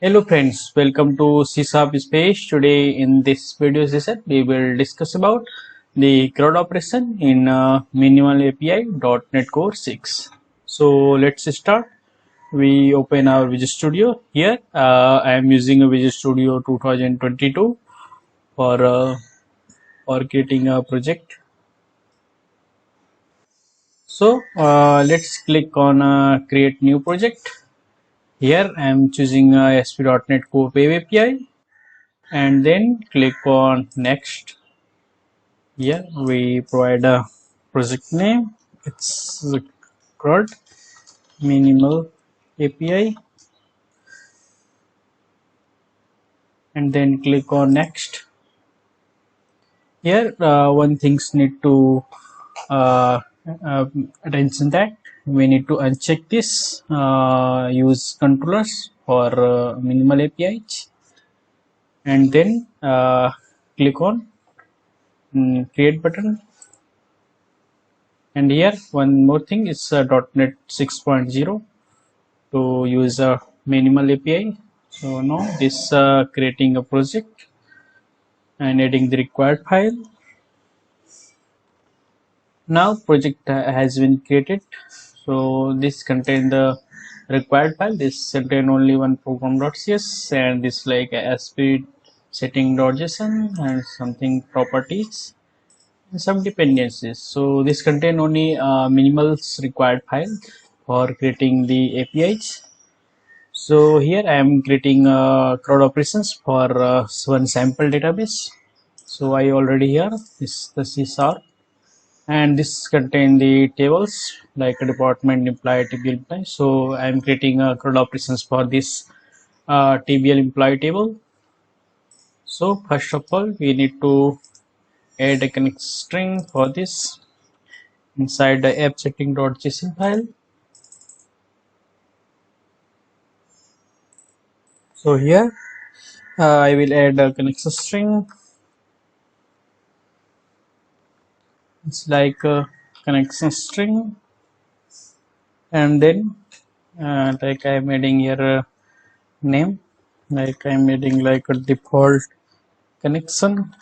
Hello friends, welcome to Csharp Space. Today in this video session we will discuss about the CRUD operation in minimal API .NET Core 6. So let's start. We open our Visual Studio. Here I am using a Visual Studio 2022 for creating a project. So let's click on create new project. Here I am choosing ASP.NET Core Web API and then click on next. Here we provide a project name. It's the CRUD minimal API and then click on next. Here one things need to uh, attention that we need to uncheck this use controllers for minimal APIs and then click on create button. And here one more thing is .NET 6.0 to use a minimal API. So now this creating a project and adding the required file. Now project has been created. So this contain the required file. This contain only one program.cs and this like ASP setting.json and something properties and some dependencies. So this contain only minimal required file for creating the APIs. So here I am creating CRUD operations for one sample database. So I already here is the C#, and this contain the tables like a department, employee, TBL employee. So I am creating CRUD operations for this TBL employee table. So first of all, we need to add a connect string for this inside the app setting.json file. So here I will add a connection string. It's like a connection string, and then like I'm adding here a name, like I'm adding like a default connection,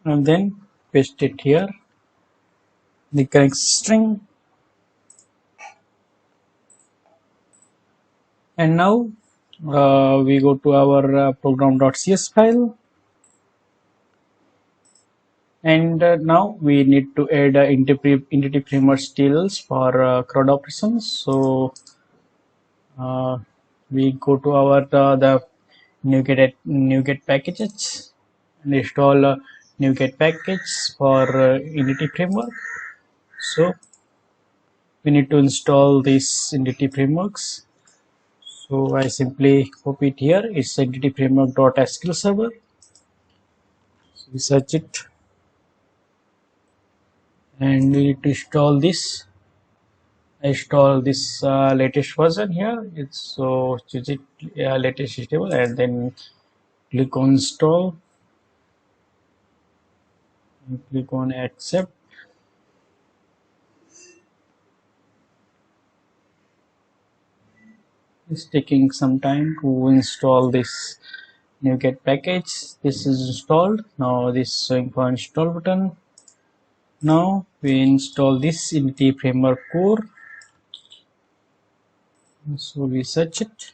and then paste it here, the connection string. And now we go to our program.cs file, and now we need to add entity framework styles for CRUD operations. So we go to our the NuGet packages and install NuGet package for entity framework. So we need to install these entity frameworks. So I simply copy it here. It's entity framework.sql server. So we search it, and we need to install this. I install this latest version here. It's so choose it latest stable and then click on install and click on accept. It's taking some time to install this NuGet package. This is installed. Now this is showing for install button. Now we install this entity framework core. So we search it.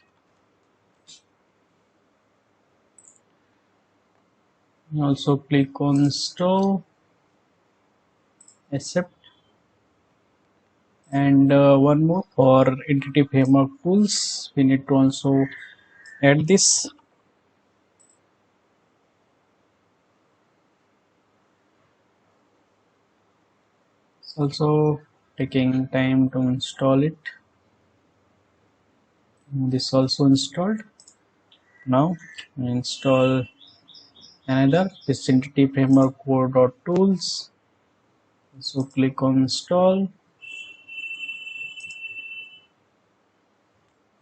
Also click on install, accept, and one more for entity framework tools. We need to also add this. It's also taking time to install it. This also installed. Now install another this entity framework core.tools. So click on install.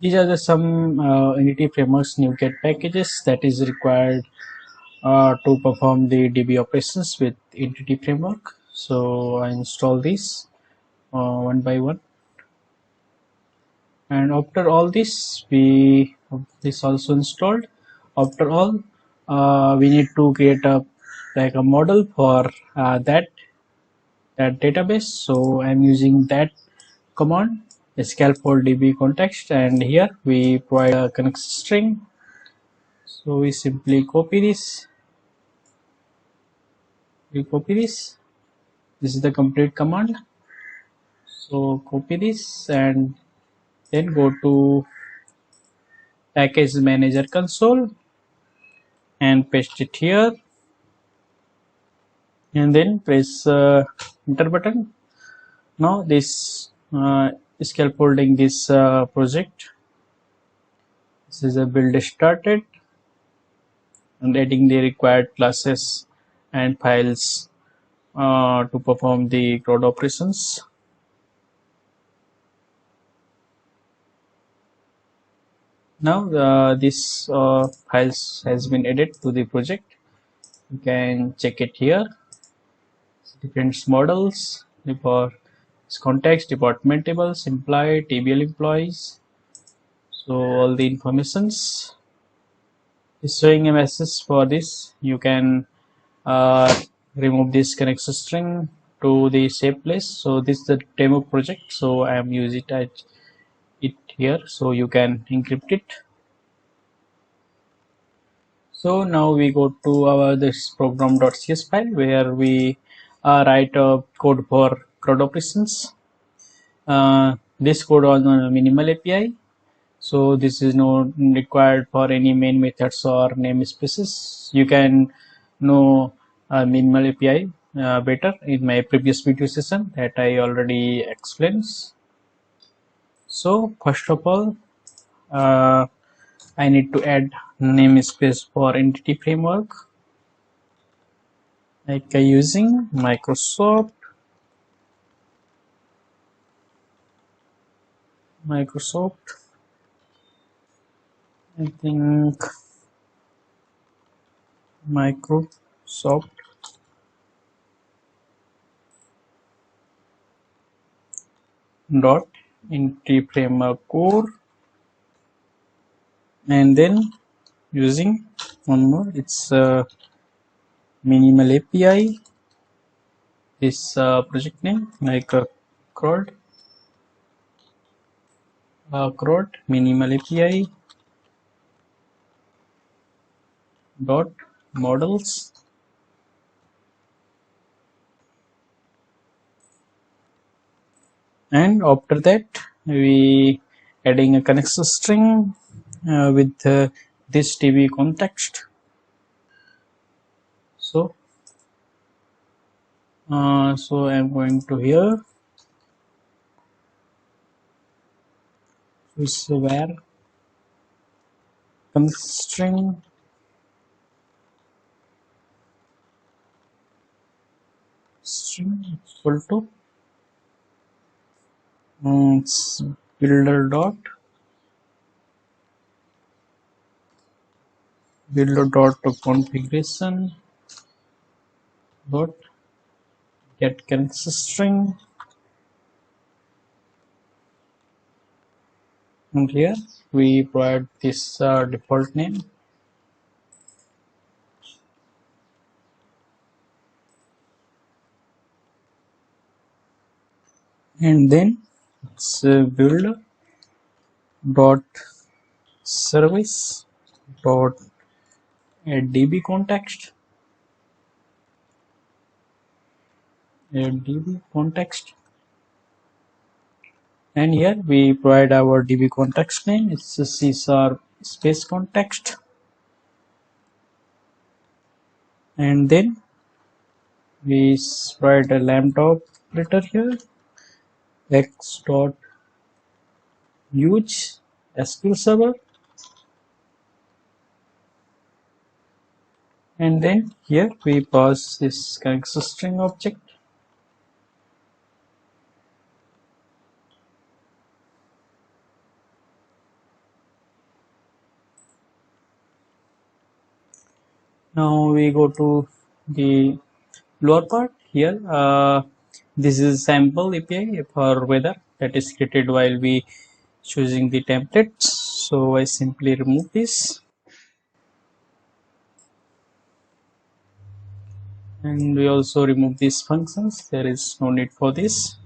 These are the some entity frameworks NuGet packages that is required to perform the DB operations with entity framework. So I install these one by one. And after all this, we this also installed. After all, we need to create a like a model for that database. So I'm using that command scaffold db context, and here we provide a connect string. So we simply copy this. We copy this. This is the complete command. So copy this and then go to package manager console and paste it here, and then press enter button. Now this scaffolding this project. This is a build started, and adding the required classes and files to perform the CRUD operations. Now this files has been added to the project. You can check it here. Different models for context, department tables, employee, TBL employees. So all the informations is showing a message for this. You can remove this connect string to the save place. So this is the demo project. So I am using it here. So you can encrypt it. So now we go to our this program.cs file where we write a code for CRUD operations. This code on a minimal API. So this is not required for any main methods or namespaces. You can know minimal API better in my previous video session that I already explained. So first of all, uh, I need to add namespace for entity framework, like using Microsoft. I think Microsoft dot entity framework core, and then using one more, it's minimal API. This project name like CRUD minimal API dot models, and after that we adding a connection string with this DB context. So I'm going to here is where connection string equal to it's builder dot configuration dot get connection string, and here we provide this default name, and then it's builder dot service dot db context, and here we provide our db context name. It's a Csharp Space context, and then we provide a lambda operator here, x dot use SQL server, and then here we pass this connection string object. Now we go to the lower part here. This is sample API for weather that is created while we choosing the templates. So I simply remove this, and we also remove these functions. There is no need for this.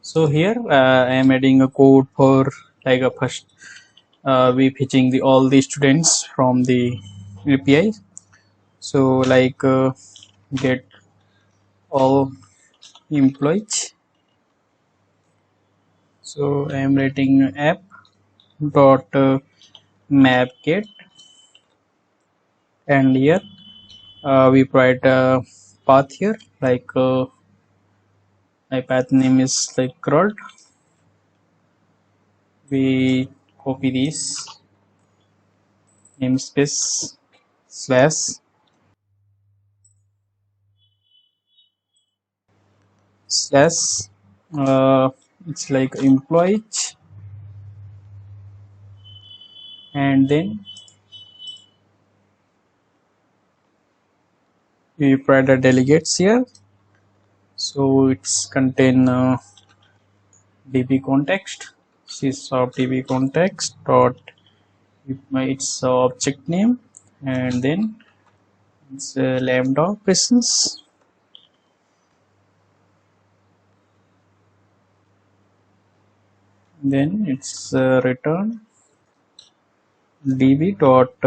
So here I am adding a code for like a first we fetching all the students from the API. So like get all employees. So I am writing app dot map get, and here we provide a path here like my path name is like CRUD. We copy this namespace slash slash it's like employees, and then we provide the delegates here. So it's contain db context, csharp db context dot its object name, and then it's lambda operations, then it's return db dot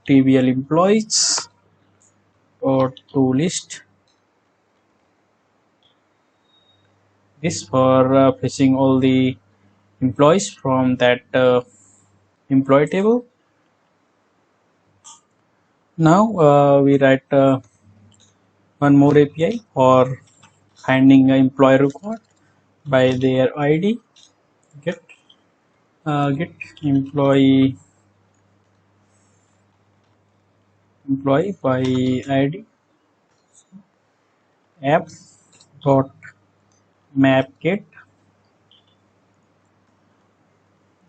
tbl employees dot to list. This for fetching all the employees from that employee table. Now we write one more API for finding an employee record by their ID. Get get employee by ID app dot map get,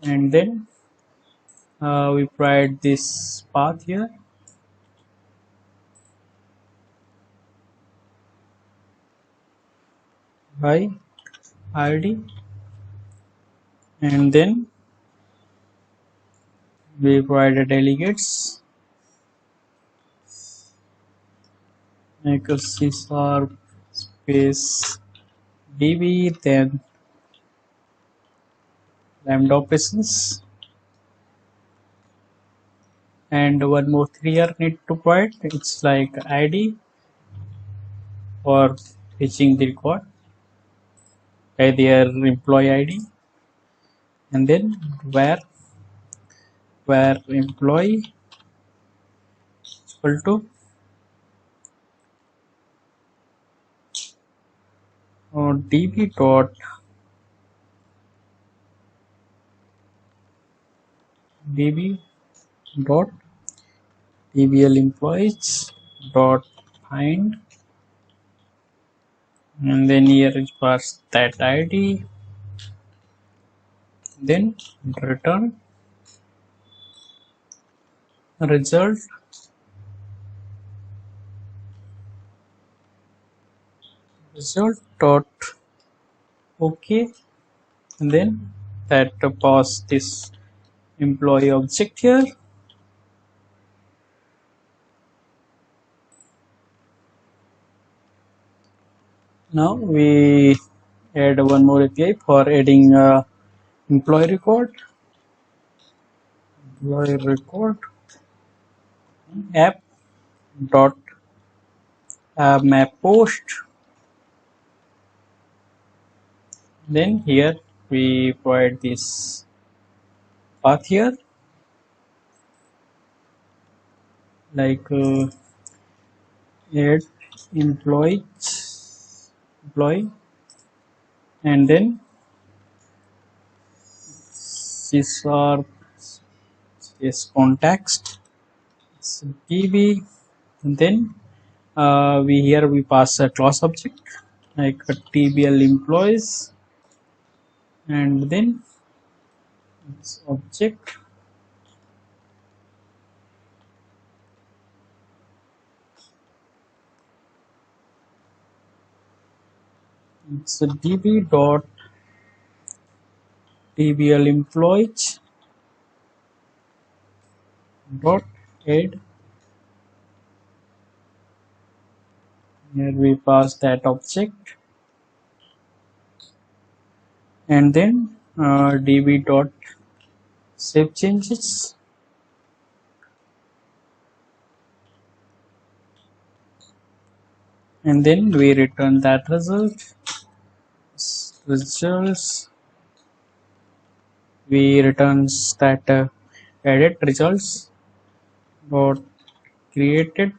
and then we provide this path here by ID, and then we provide the delegates like a Csharp Space DB, then lambda operations, and one more three here need to provide. It's like ID for fetching the record by their employee ID, and then where employee equal to db dot tbl employees dot find, and then here is pass that ID, then return result dot okay, and then that pass this employee object here. Now we add one more API for adding employee record app dot map post, then here we provide this path here like add employee, and then csharp is context db, and then we here we pass a class object like a tbl employees, and then it's object it's a db dot tbl employees dot add. Here we pass that object, and then db dot save changes, and then we return that results. We returns that edit results dot created.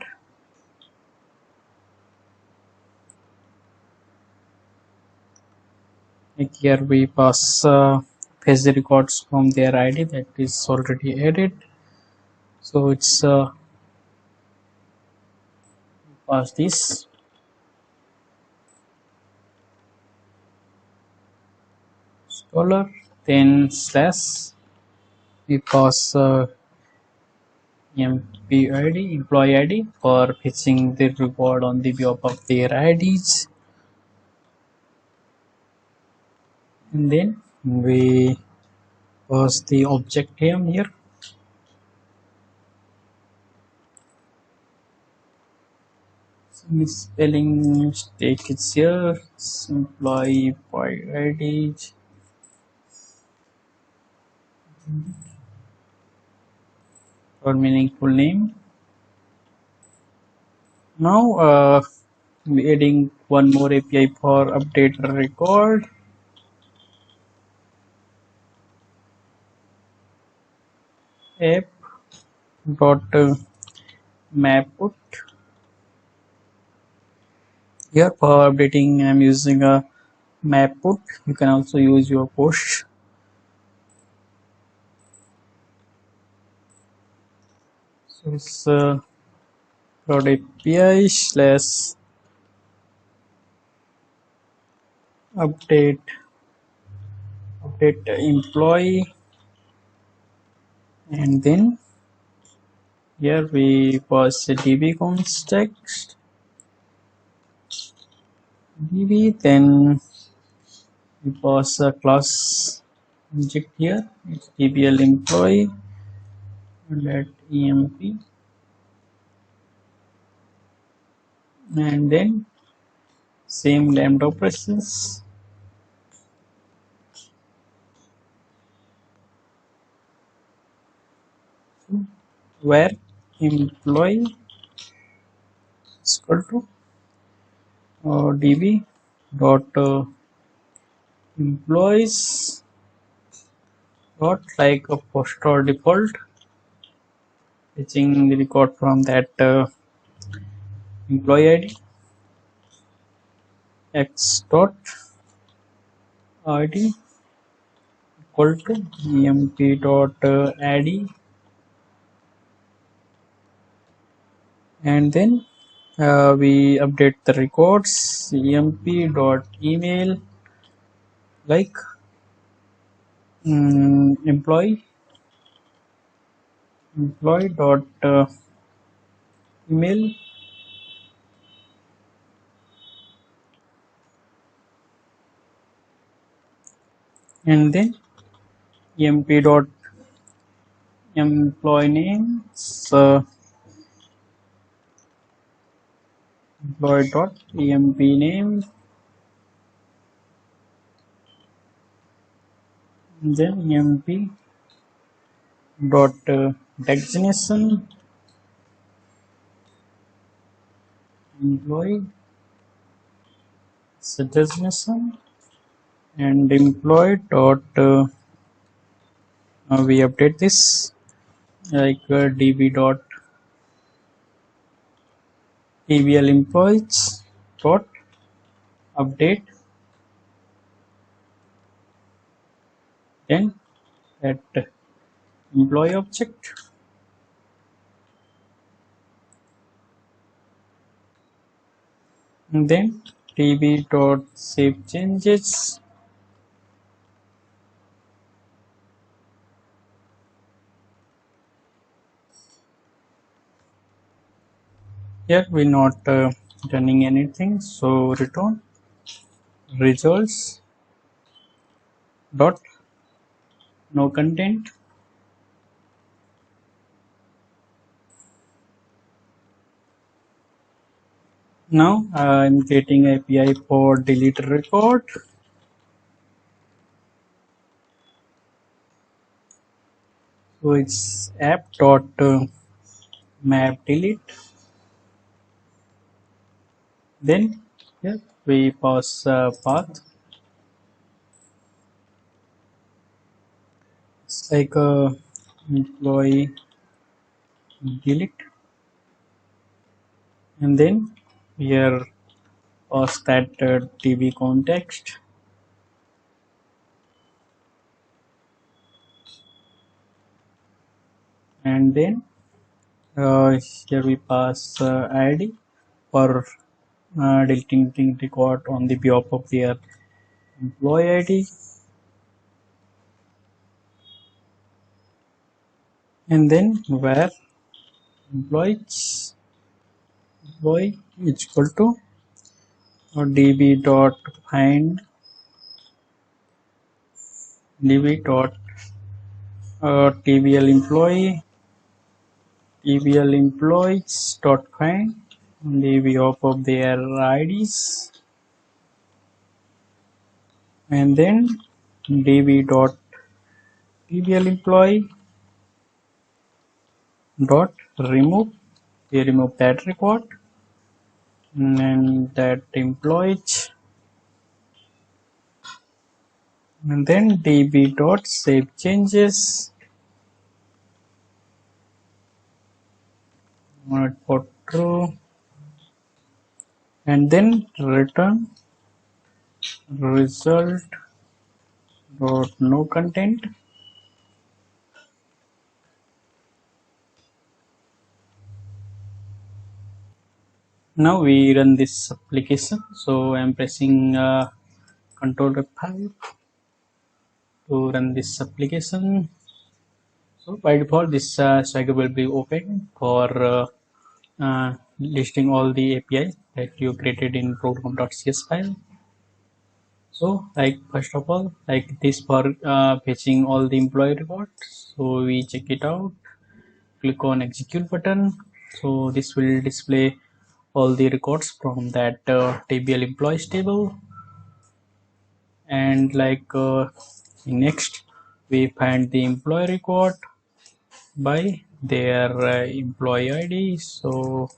Like here we pass fetch the records from their id that is already added. So it's pass this installer, then slash we pass employee id for fetching the record on the behalf of their ids, and then we pass the object name here. Spelling mistake is here. It's employee id or meaningful name. Now we're adding one more API for update record. App dot map here for updating. I'm using a map put. You can also use your push. So it's CRUD API slash update employee, and then here we pass a db context db, then we pass a class object here. It's dbl employee let emp, and then same lambda operations. Where employee is equal to db dot employees dot like a post or default, fetching the record from that employee id x dot id equal to emp dot id, and then we update the records emp dot email like employee dot email, and then emp dot employee name employee dot emp name, and then emp dot designation employee designation, and employee dot we update this like db dot tbl employees dot update, then at employee object, and then db dot save changes, here we not running anything, so return results dot no content. Now I'm creating API for delete record. So it's app.map delete. Then here we pass path. It's like employee delete, and then here pass that DB context, and then here we pass ID for deleting the record on the behalf of their employee ID, and then where employees employee is equal to db dot find db dot tbl employees dot find on the behalf of their IDs, and then db dot tbl employee dot remove, we remove that record, and that employees, and then db dot save changes for true, and then return result dot no content. Now we run this application. So I'm pressing Control F5 to run this application. So by default, this Swagger will be open for listing all the APIs that you created in program.cs file. So like first of all, like this for fetching all the employee records. So we check it out. Click on execute button. So this will display all the records from that tbl employees table, and like next we find the employee record by their employee id. So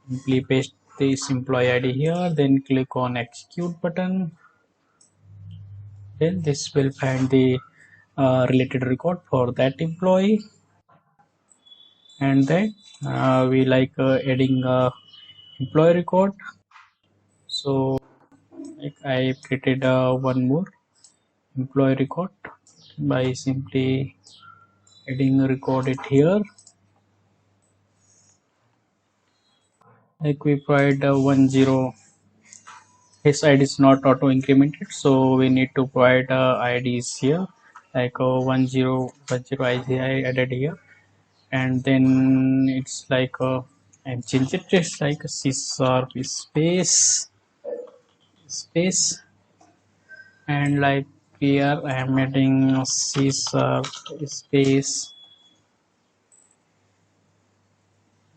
simply paste this employee id here, then click on execute button, then this will find the related record for that employee, and then we like adding employee record. So like I created one more employee record by simply adding a record it here. Like we provide 10, his id is not auto incremented, so we need to provide ids here, like 1010 id I added here, and then it's like and change it, it's like a Csharp space, and like here I am adding Csharp space,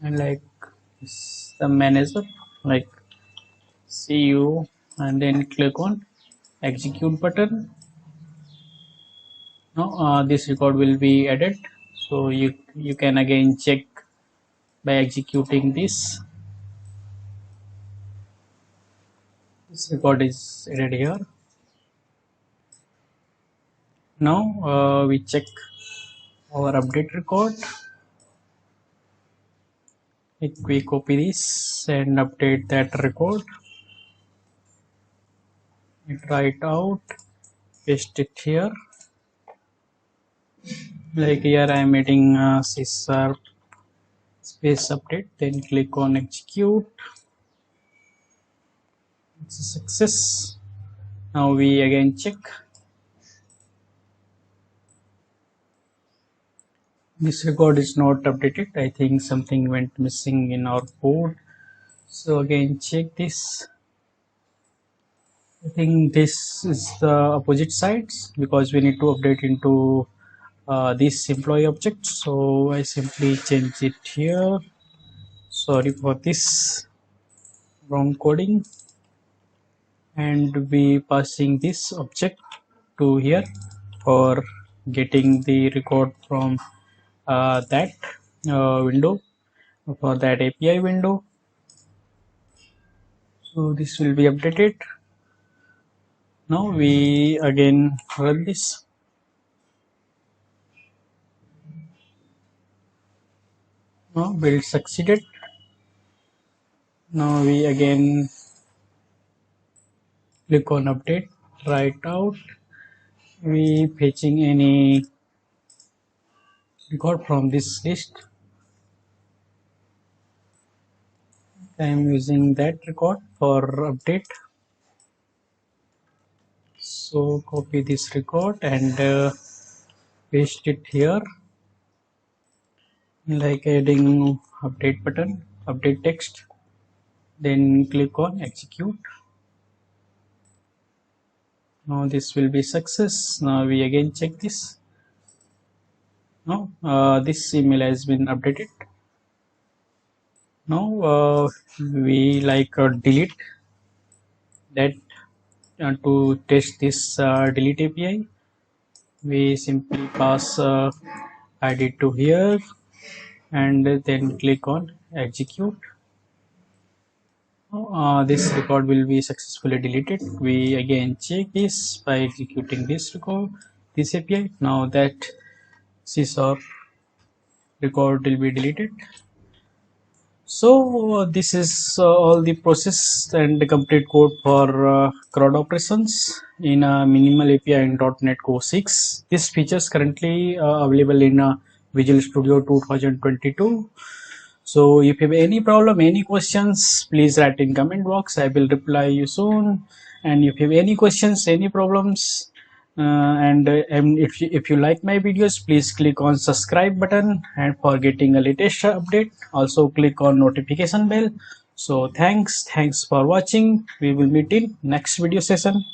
and like the manager, like see you, and then click on execute button. Now this record will be added, so you can again check by executing this record is added here. Now we check our update record. If we copy this and update that record, it write out, paste it here. Like here I am adding Csharp space update, then click on execute. It's a success. Now we again check. This record is not updated. I think something went missing in our code. So again check this. I think this is the opposite sides because we need to update into this employee object. So I simply change it here. Sorry for this wrong coding, and we passing this object to here for getting the record from that window, for that API window. So this will be updated. Now we again run this. Now build succeeded. Now we again click on update, try it out. We fetching any record from this list. I am using that record for update. So copy this record and paste it here, like adding update button, update text, then click on execute. Now this will be success. Now we again check this. Now this email has been updated. Now we like delete that. To test this delete API, we simply pass ID to here and then click on execute. This record will be successfully deleted. We again check this by executing this record, this API. Now that Csharp record will be deleted. So this is all the process and the complete code for CRUD operations in minimal API in .NET Core 6. This feature is currently available in Visual Studio 2022. So if you have any problem, any questions, please write in comment box. I will reply you soon. And if you have any questions, any problems, and if you like my videos, please click on subscribe button, and for getting a latest update, also click on notification bell. So thanks for watching. We will meet in next video session.